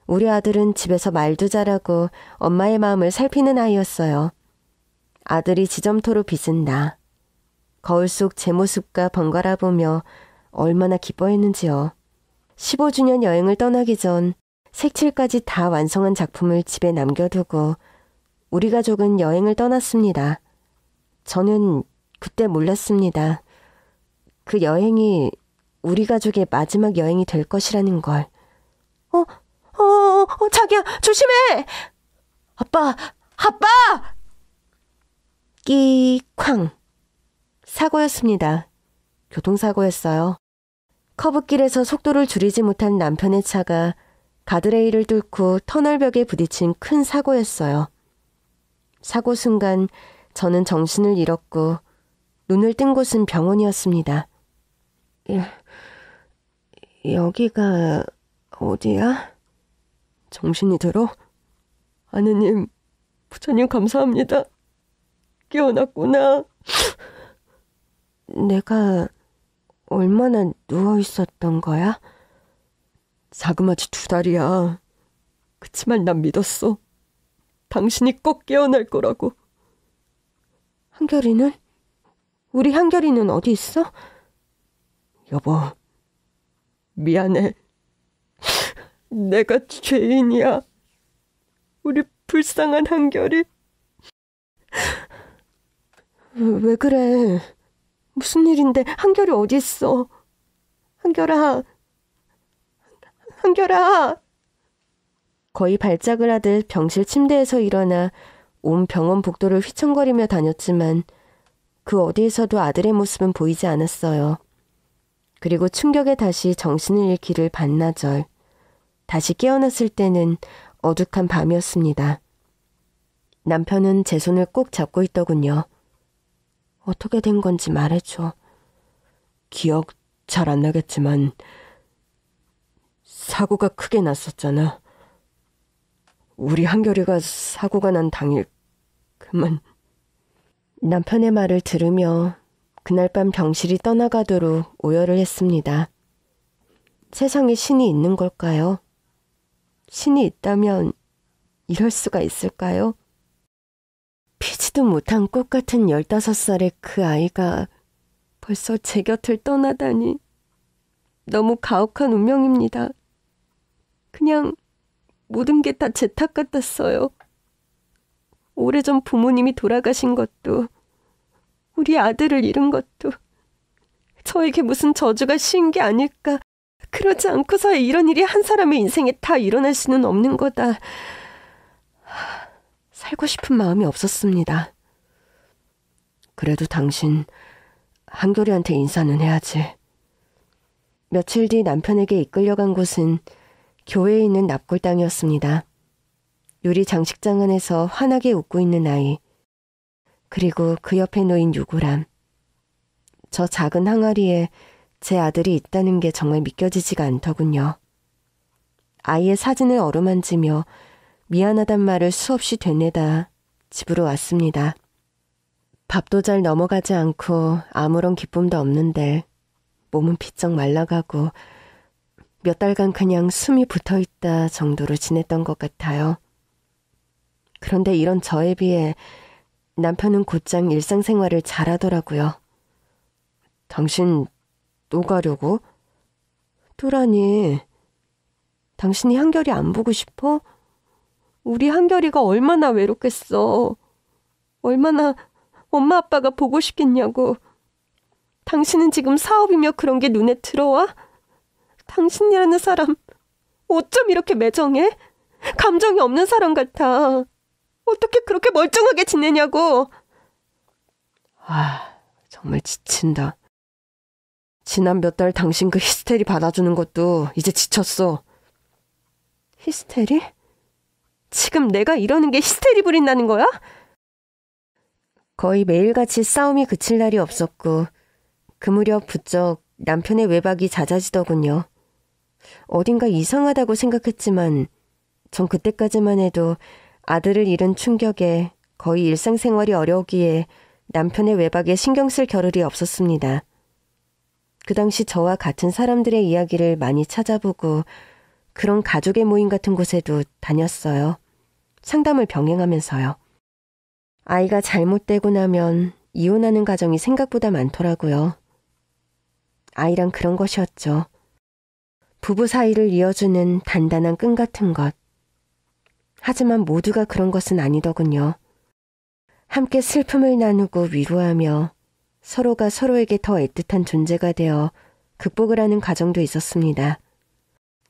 Speaker 1: 우리 아들은 집에서 말도 잘하고 엄마의 마음을 살피는 아이였어요. 아들이 지점토로 빚은 나. 거울 속 제 모습과 번갈아 보며 얼마나 기뻐했는지요. 15주년 여행을 떠나기 전 색칠까지 다 완성한 작품을 집에 남겨두고 우리 가족은 여행을 떠났습니다. 저는 그때 몰랐습니다. 그 여행이 우리 가족의 마지막 여행이 될 것이라는 걸. 자기야, 조심해! 아빠! 끼쾅. 사고였습니다. 교통사고였어요. 커브길에서 속도를 줄이지 못한 남편의 차가 가드레일을 뚫고 터널벽에 부딪힌 큰 사고였어요. 사고 순간 저는 정신을 잃었고 눈을 뜬 곳은 병원이었습니다. 여기가 어디야? 정신이 들어? 하느님, 부처님 감사합니다. 깨어났구나. 내가 얼마나 누워 있었던 거야? 자그마치 2달이야. 그치만 난 믿었어. 당신이 꼭 깨어날 거라고. 한결이는? 우리 한결이는 어디 있어? 여보, 미안해. 내가 죄인이야. 우리 불쌍한 한결이. 왜 그래? 무슨 일인데? 한결이 어디 있어? 한결아. 거의 발작을 하듯 병실 침대에서 일어나 온 병원 복도를 휘청거리며 다녔지만 그 어디에서도 아들의 모습은 보이지 않았어요. 그리고 충격에 다시 정신을 잃기를 반나절. 다시 깨어났을 때는 어둑한 밤이었습니다. 남편은 제 손을 꼭 잡고 있더군요. 어떻게 된 건지 말해줘. 기억 잘 안 나겠지만 사고가 크게 났었잖아.
Speaker 2: 우리 한결이가 사고가 난 당일 그만.
Speaker 1: 남편의 말을 들으며 그날 밤 병실이 떠나가도록 오열을 했습니다. 세상에 신이 있는 걸까요? 신이 있다면 이럴 수가 있을까요? 피지도 못한 꽃 같은 15살의 그 아이가 벌써 제 곁을 떠나다니 너무 가혹한 운명입니다. 그냥 모든 게 다 제 탓 같았어요. 오래전 부모님이 돌아가신 것도, 우리 아들을 잃은 것도 저에게 무슨 저주가 씌인 게 아닐까. 그러지 않고서 이런 일이 한 사람의 인생에 다 일어날 수는 없는 거다. 살고 싶은 마음이 없었습니다.
Speaker 2: 그래도 당신 한결이한테 인사는 해야지.
Speaker 1: 며칠 뒤 남편에게 이끌려간 곳은 교회에 있는 납골당이었습니다. 유리 장식장 안에서 환하게 웃고 있는 아이, 그리고 그 옆에 놓인 유골함. 저 작은 항아리에 제 아들이 있다는 게 정말 믿겨지지가 않더군요. 아이의 사진을 어루만지며 미안하단 말을 수없이 되뇌다 집으로 왔습니다. 밥도 잘 넘어가지 않고 아무런 기쁨도 없는데 몸은 비쩍 말라가고 몇 달간 그냥 숨이 붙어있다 정도로 지냈던 것 같아요. 그런데 이런 저에 비해 남편은 곧장 일상생활을 잘하더라고요.
Speaker 2: 당신 또 가려고?
Speaker 1: 또라니, 당신이 한결이 안 보고 싶어? 우리 한결이가 얼마나 외롭겠어. 얼마나 엄마 아빠가 보고 싶겠냐고. 당신은 지금 사업이며 그런 게 눈에 들어와? 당신이라는 사람 어쩜 이렇게 매정해? 감정이 없는 사람 같아. 어떻게 그렇게 멀쩡하게 지내냐고.
Speaker 2: 정말 지친다. 지난 몇 달 당신 그 히스테리 받아주는 것도 이제 지쳤어.
Speaker 1: 히스테리? 지금 내가 이러는 게 히스테리 부린다는 거야? 거의 매일같이 싸움이 그칠 날이 없었고 그 무렵 부쩍 남편의 외박이 잦아지더군요. 어딘가 이상하다고 생각했지만 전 그때까지만 해도 아들을 잃은 충격에 거의 일상생활이 어려우기에 남편의 외박에 신경 쓸 겨를이 없었습니다. 그 당시 저와 같은 사람들의 이야기를 많이 찾아보고 그런 가족의 모임 같은 곳에도 다녔어요. 상담을 병행하면서요. 아이가 잘못되고 나면 이혼하는 가정이 생각보다 많더라고요. 아이랑 그런 것이었죠. 부부 사이를 이어주는 단단한 끈 같은 것. 하지만 모두가 그런 것은 아니더군요. 함께 슬픔을 나누고 위로하며 서로가 서로에게 더 애틋한 존재가 되어 극복을 하는 가정도 있었습니다.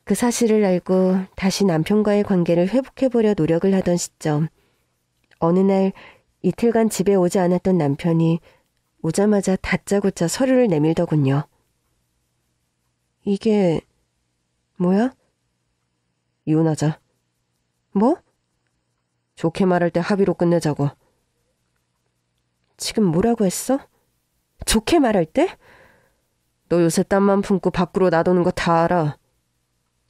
Speaker 1: 그 사실을 알고 다시 남편과의 관계를 회복해보려 노력을 하던 시점, 어느 날 이틀간 집에 오지 않았던 남편이 오자마자 다짜고짜 서류를 내밀더군요. 이게 뭐야?
Speaker 2: 이혼하자.
Speaker 1: 뭐?
Speaker 2: 좋게 말할 때 합의로 끝내자고.
Speaker 1: 지금 뭐라고 했어? 좋게 말할 때?
Speaker 2: 너 요새 땀만 품고 밖으로 나도는 거 다 알아.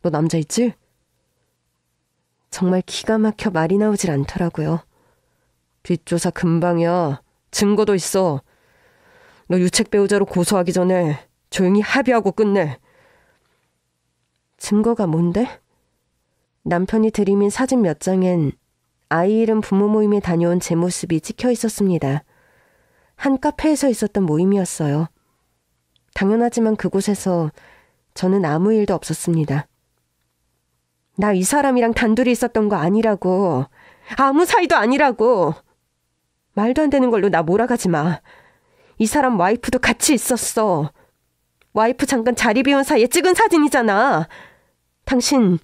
Speaker 2: 너 남자 있지?
Speaker 1: 정말 기가 막혀 말이 나오질 않더라고요.
Speaker 2: 뒷조사 금방이야. 증거도 있어. 너 유책 배우자로 고소하기 전에 조용히 합의하고 끝내.
Speaker 1: 증거가 뭔데? 남편이 들이민 사진 몇 장엔 아이 잃은 부모 모임에 다녀온 제 모습이 찍혀 있었습니다. 한 카페에서 있었던 모임이었어요. 당연하지만 그곳에서 저는 아무 일도 없었습니다. 나 이 사람이랑 단둘이 있었던 거 아니라고. 아무 사이도 아니라고. 말도 안 되는 걸로 나 몰아가지 마. 이 사람 와이프도 같이 있었어. 와이프 잠깐 자리 비운 사이에 찍은 사진이잖아. 당신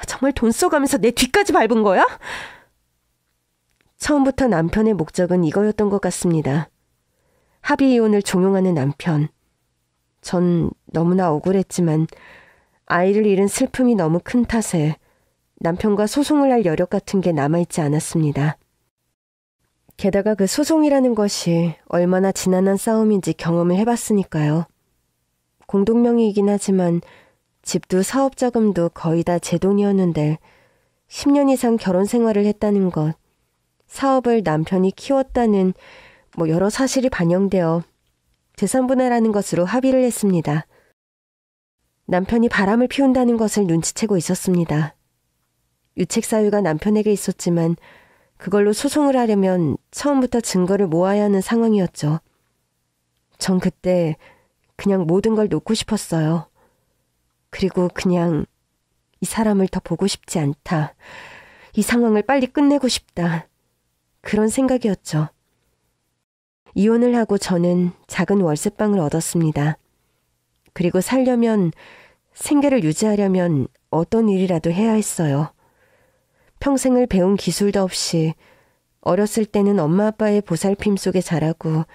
Speaker 1: 정말 돈 써가면서 내 뒤까지 밟은 거야? 처음부터 남편의 목적은 이거였던 것 같습니다. 합의 이혼을 종용하는 남편. 전 너무나 억울했지만 아이를 잃은 슬픔이 너무 큰 탓에 남편과 소송을 할 여력 같은 게 남아있지 않았습니다. 게다가 그 소송이라는 것이 얼마나 지난한 싸움인지 경험을 해봤으니까요. 공동명의이긴 하지만 집도 사업 자금도 거의 다 제 돈이었는데 10년 이상 결혼 생활을 했다는 것, 사업을 남편이 키웠다는 여러 사실이 반영되어 재산분할하는 것으로 합의를 했습니다. 남편이 바람을 피운다는 것을 눈치채고 있었습니다. 유책 사유가 남편에게 있었지만 그걸로 소송을 하려면 처음부터 증거를 모아야 하는 상황이었죠. 전 그때 그냥 모든 걸 놓고 싶었어요. 그리고 그냥 이 사람을 더 보고 싶지 않다. 이 상황을 빨리 끝내고 싶다. 그런 생각이었죠. 이혼을 하고 저는 작은 월세방을 얻었습니다. 그리고 살려면, 생계를 유지하려면 어떤 일이라도 해야 했어요. 평생을 배운 기술도 없이 어렸을 때는 엄마 아빠의 보살핌 속에 자라고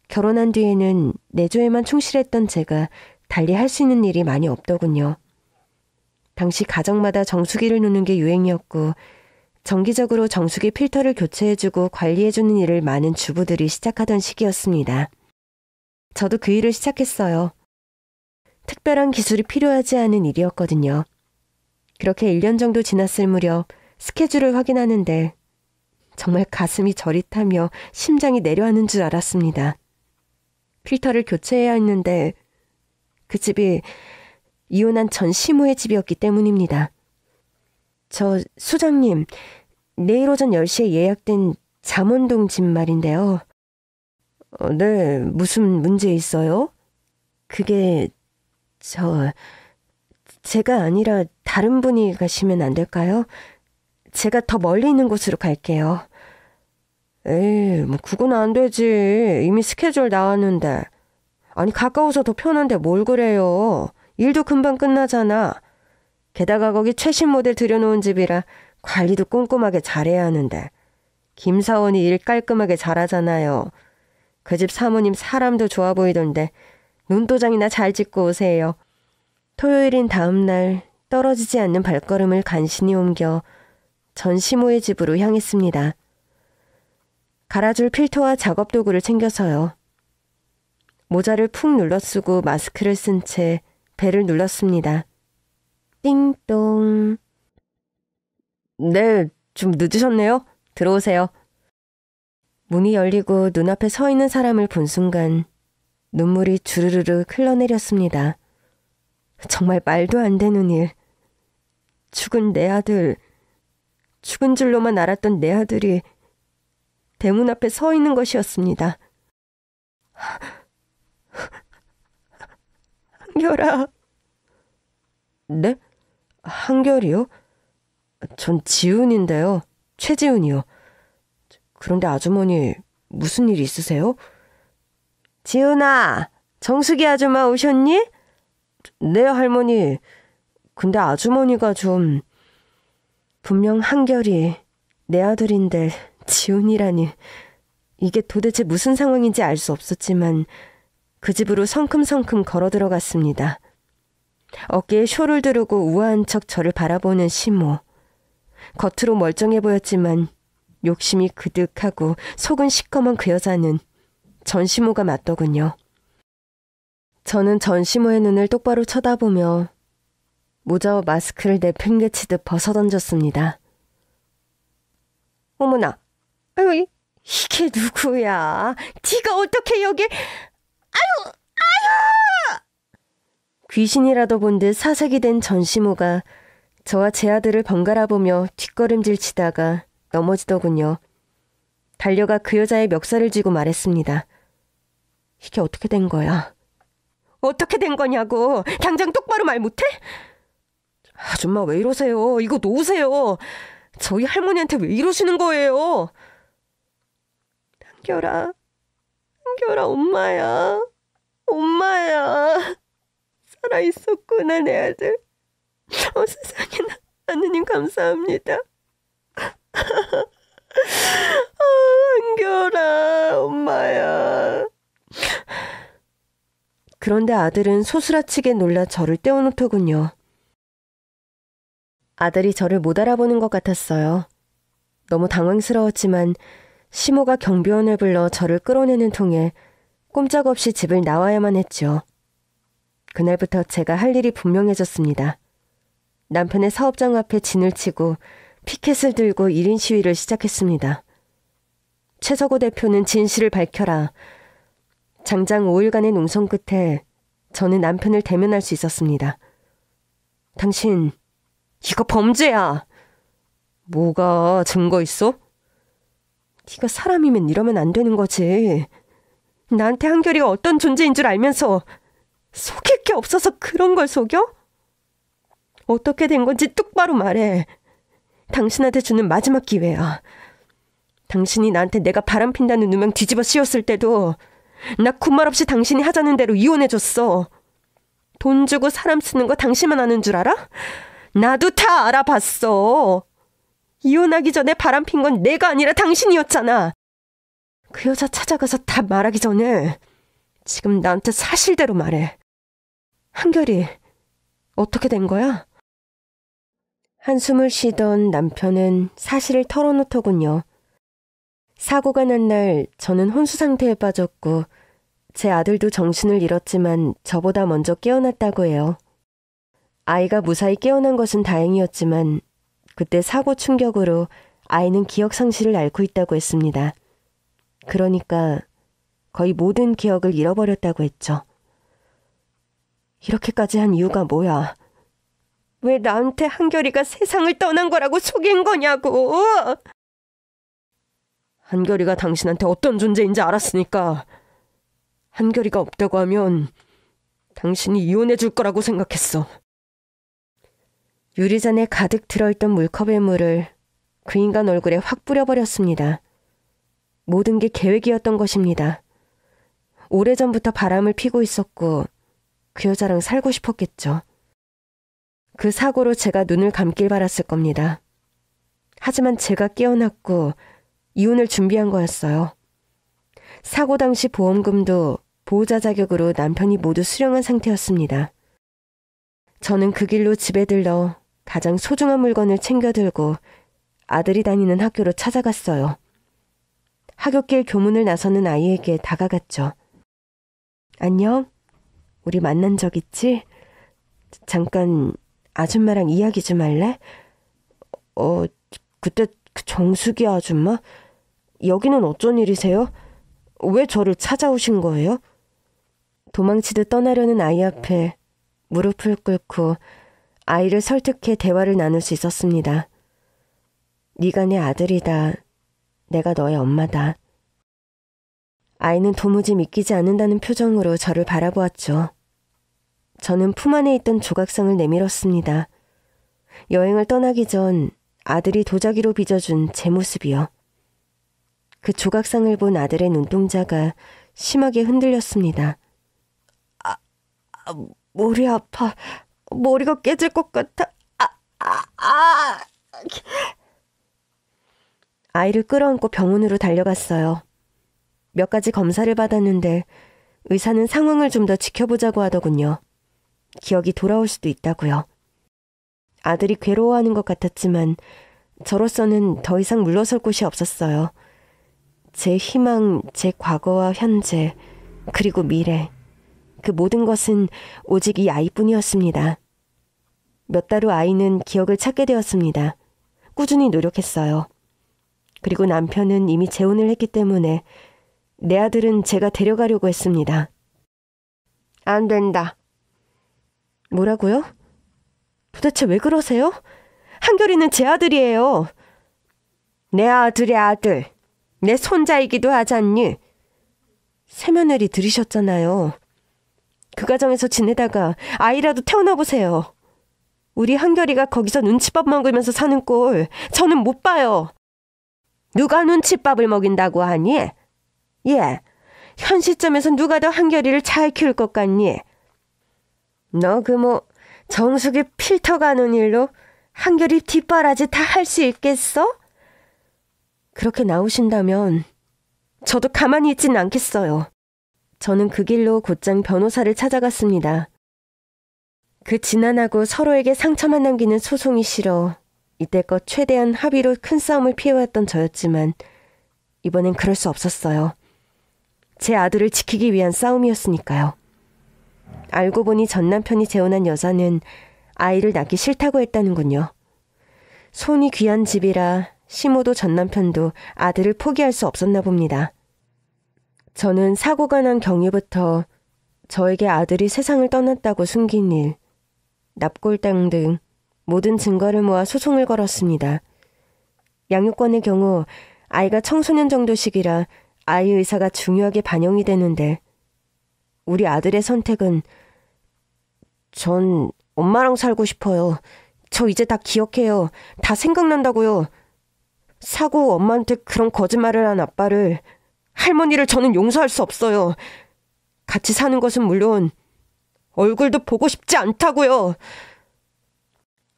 Speaker 1: 결혼한 뒤에는 내조에만 충실했던 제가 달리 할 수 있는 일이 많이 없더군요. 당시 가정마다 정수기를 놓는 게 유행이었고 정기적으로 정수기 필터를 교체해주고 관리해주는 일을 많은 주부들이 시작하던 시기였습니다. 저도 그 일을 시작했어요. 특별한 기술이 필요하지 않은 일이었거든요. 그렇게 1년 정도 지났을 무렵 스케줄을 확인하는데 정말 가슴이 저릿하며 심장이 내려앉는 줄 알았습니다. 필터를 교체해야 했는데 그 집이 이혼한 전 시모의 집이었기 때문입니다. 저 수장님, 내일 오전 10시에 예약된 잠원동 집 말인데요.
Speaker 2: 네, 무슨 문제 있어요?
Speaker 1: 그게 제가 아니라 다른 분이 가시면 안 될까요? 제가 더 멀리 있는 곳으로 갈게요.
Speaker 2: 에이, 그건 안 되지. 이미 스케줄 나왔는데. 아니, 가까워서 더 편한데 뭘 그래요. 일도 금방 끝나잖아. 게다가 거기 최신 모델 들여놓은 집이라 관리도 꼼꼼하게 잘해야 하는데. 김사원이 일 깔끔하게 잘하잖아요. 그 집 사모님 사람도 좋아 보이던데 눈도장이나 잘 찍고 오세요.
Speaker 1: 토요일인 다음 날 떨어지지 않는 발걸음을 간신히 옮겨 전 시모의 집으로 향했습니다. 갈아줄 필터와 작업 도구를 챙겨서요. 모자를 푹 눌러 쓰고 마스크를 쓴 채 벨을 눌렀습니다. 띵동.
Speaker 2: 네, 좀 늦으셨네요. 들어오세요.
Speaker 1: 문이 열리고 눈앞에 서 있는 사람을 본 순간 눈물이 주르르르 흘러내렸습니다. 정말 말도 안 되는 일. 죽은 내 아들, 죽은 줄로만 알았던 내 아들이 대문 앞에 서 있는 것이었습니다. 한결아.
Speaker 2: 네? 한결이요? 전 지훈인데요. 최지훈이요. 그런데 아주머니 무슨 일 있으세요?
Speaker 1: 지훈아, 정수기 아줌마 오셨니?
Speaker 2: 네, 할머니. 근데 아주머니가 좀...
Speaker 1: 분명 한결이 내 아들인데 지훈이라니. 이게 도대체 무슨 상황인지 알 수 없었지만 그 집으로 성큼성큼 걸어 들어갔습니다. 어깨에 쇼를 두르고 우아한 척 저를 바라보는 시모. 겉으로 멀쩡해 보였지만 욕심이 그득하고 속은 시꺼먼 그 여자는 전시모가 맞더군요. 저는 전시모의 눈을 똑바로 쳐다보며 모자와 마스크를 내팽개치듯 벗어던졌습니다. 어머나, 아유, 이게 누구야? 네가 어떻게 여기... 아유! 귀신이라도 본 듯 사색이 된 전시모가 저와 제 아들을 번갈아 보며 뒷걸음질 치다가 넘어지더군요. 달려가 그 여자의 멱살을 쥐고 말했습니다. 이게 어떻게 된 거야? 어떻게 된 거냐고! 당장 똑바로 말 못해?
Speaker 2: 아줌마 왜 이러세요? 이거 놓으세요. 저희 할머니한테 왜 이러시는 거예요?
Speaker 1: 한결아, 엄마야. 엄마야. 살아있었구나, 내 아들. 세상에, 하느님 감사합니다. 한결아, 엄마야. 그런데 아들은 소스라치게 놀라 저를 떼어놓더군요. 아들이 저를 못 알아보는 것 같았어요. 너무 당황스러웠지만 시모가 경비원을 불러 저를 끌어내는 통에 꼼짝없이 집을 나와야만 했죠. 그날부터 제가 할 일이 분명해졌습니다. 남편의 사업장 앞에 진을 치고 피켓을 들고 1인 시위를 시작했습니다. 최서구 대표는 진실을 밝혀라. 장장 5일간의 농성 끝에 저는 남편을 대면할 수 있었습니다. 당신, 이거 범죄야. 뭐가 증거 있어? 네가 사람이면 이러면 안 되는 거지. 나한테 한결이가 어떤 존재인 줄 알면서 속일 게 없어서 그런 걸 속여? 어떻게 된 건지 똑바로 말해. 당신한테 주는 마지막 기회야. 당신이 나한테 내가 바람핀다는 누명 뒤집어 씌웠을 때도 나 군말 없이 당신이 하자는 대로 이혼해줬어. 돈 주고 사람 쓰는 거 당신만 아는 줄 알아? 나도 다 알아봤어. 이혼하기 전에 바람핀 건 내가 아니라 당신이었잖아. 그 여자 찾아가서 다 말하기 전에 지금 나한테 사실대로 말해. 한결이 어떻게 된 거야? 한숨을 쉬던 남편은 사실을 털어놓더군요. 사고가 난 날 저는 혼수 상태에 빠졌고 제 아들도 정신을 잃었지만 저보다 먼저 깨어났다고 해요. 아이가 무사히 깨어난 것은 다행이었지만 그때 사고 충격으로 아이는 기억 상실을 앓고 있다고 했습니다. 그러니까 거의 모든 기억을 잃어버렸다고 했죠. 이렇게까지 한 이유가 뭐야? 왜 나한테 한결이가 세상을 떠난 거라고 속인 거냐고! 한결이가 당신한테 어떤 존재인지 알았으니까 한결이가 없다고 하면 당신이 이혼해 줄 거라고 생각했어. 유리잔에 가득 들어있던 물컵의 물을 그 인간 얼굴에 확 뿌려버렸습니다. 모든 게 계획이었던 것입니다. 오래전부터 바람을 피고 있었고 그 여자랑 살고 싶었겠죠. 그 사고로 제가 눈을 감길 바랐을 겁니다. 하지만 제가 깨어났고 이혼을 준비한 거였어요. 사고 당시 보험금도 보호자 자격으로 남편이 모두 수령한 상태였습니다. 저는 그 길로 집에 들러 가장 소중한 물건을 챙겨 들고 아들이 다니는 학교로 찾아갔어요. 하굣길 교문을 나서는 아이에게 다가갔죠. 안녕? 우리 만난 적 있지? 잠깐 아줌마랑 이야기 좀 할래? 그때 그 정숙이 아줌마? 여기는 어쩐 일이세요? 왜 저를 찾아오신 거예요? 도망치듯 떠나려는 아이 앞에 무릎을 꿇고 아이를 설득해 대화를 나눌 수 있었습니다. 네가 내 아들이다. 내가 너의 엄마다. 아이는 도무지 믿기지 않는다는 표정으로 저를 바라보았죠. 저는 품 안에 있던 조각상을 내밀었습니다. 여행을 떠나기 전 아들이 도자기로 빚어준 제 모습이요. 그 조각상을 본 아들의 눈동자가 심하게 흔들렸습니다. 머리 아파. 머리가 깨질 것 같아. 아이를 끌어안고 병원으로 달려갔어요. 몇 가지 검사를 받았는데 의사는 상황을 좀 더 지켜보자고 하더군요. 기억이 돌아올 수도 있다고요. 아들이 괴로워하는 것 같았지만 저로서는 더 이상 물러설 곳이 없었어요. 제 희망, 제 과거와 현재, 그리고 미래. 그 모든 것은 오직 이 아이뿐이었습니다. 몇 달 후 아이는 기억을 찾게 되었습니다. 꾸준히 노력했어요. 그리고 남편은 이미 재혼을 했기 때문에 내 아들은 제가 데려가려고 했습니다. 안 된다. 뭐라고요? 도대체 왜 그러세요? 한결이는 제 아들이에요. 내 아들의 아들. 내 손자이기도 하지 않니? 새며느리 들이셨잖아요. 그 가정에서 지내다가 아이라도 태어나 보세요. 우리 한결이가 거기서 눈칫밥 먹으면서 사는 꼴 저는 못 봐요. 누가 눈칫밥을 먹인다고 하니? 예, 현 시점에서 누가 더 한결이를 잘 키울 것 같니? 너 정수기 필터 가는 일로 한결이 뒷바라지 다 할 수 있겠어? 그렇게 나오신다면 저도 가만히 있진 않겠어요. 저는 그 길로 곧장 변호사를 찾아갔습니다. 그 지난하고 서로에게 상처만 남기는 소송이 싫어 이때껏 최대한 합의로 큰 싸움을 피해왔던 저였지만 이번엔 그럴 수 없었어요. 제 아들을 지키기 위한 싸움이었으니까요. 알고 보니 전 남편이 재혼한 여자는 아이를 낳기 싫다고 했다는군요. 손이 귀한 집이라 시모도 전 남편도 아들을 포기할 수 없었나 봅니다. 저는 사고가 난 경위부터 저에게 아들이 세상을 떠났다고 숨긴 일, 납골당 등 모든 증거를 모아 소송을 걸었습니다. 양육권의 경우 아이가 청소년 정도 시기라 아이 의사가 중요하게 반영이 되는데 우리 아들의 선택은 전 엄마랑 살고 싶어요. 저 이제 다 기억해요. 다 생각난다고요. 사고 엄마한테 그런 거짓말을 한 아빠를, 할머니를 저는 용서할 수 없어요. 같이 사는 것은 물론 얼굴도 보고 싶지 않다고요.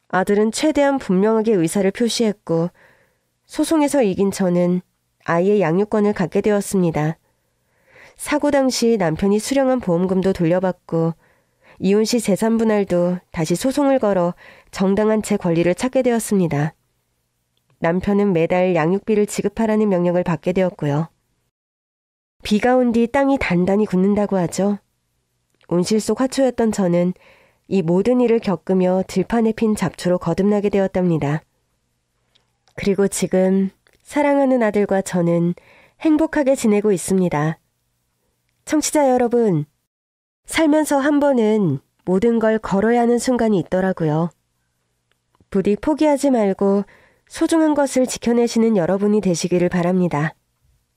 Speaker 1: 아들은 최대한 분명하게 의사를 표시했고 소송에서 이긴 저는 아이의 양육권을 갖게 되었습니다. 사고 당시 남편이 수령한 보험금도 돌려받고 이혼 시 재산 분할도 다시 소송을 걸어 정당한 제 권리를 찾게 되었습니다. 남편은 매달 양육비를 지급하라는 명령을 받게 되었고요. 비가 온 뒤 땅이 단단히 굳는다고 하죠. 온실 속 화초였던 저는 이 모든 일을 겪으며 들판에 핀 잡초로 거듭나게 되었답니다. 그리고 지금 사랑하는 아들과 저는 행복하게 지내고 있습니다. 청취자 여러분, 살면서 한 번은 모든 걸 걸어야 하는 순간이 있더라고요. 부디 포기하지 말고 소중한 것을 지켜내시는 여러분이 되시기를 바랍니다.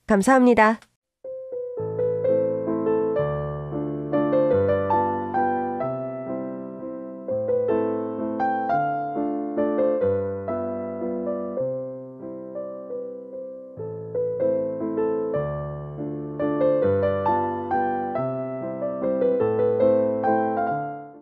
Speaker 1: 감사합니다.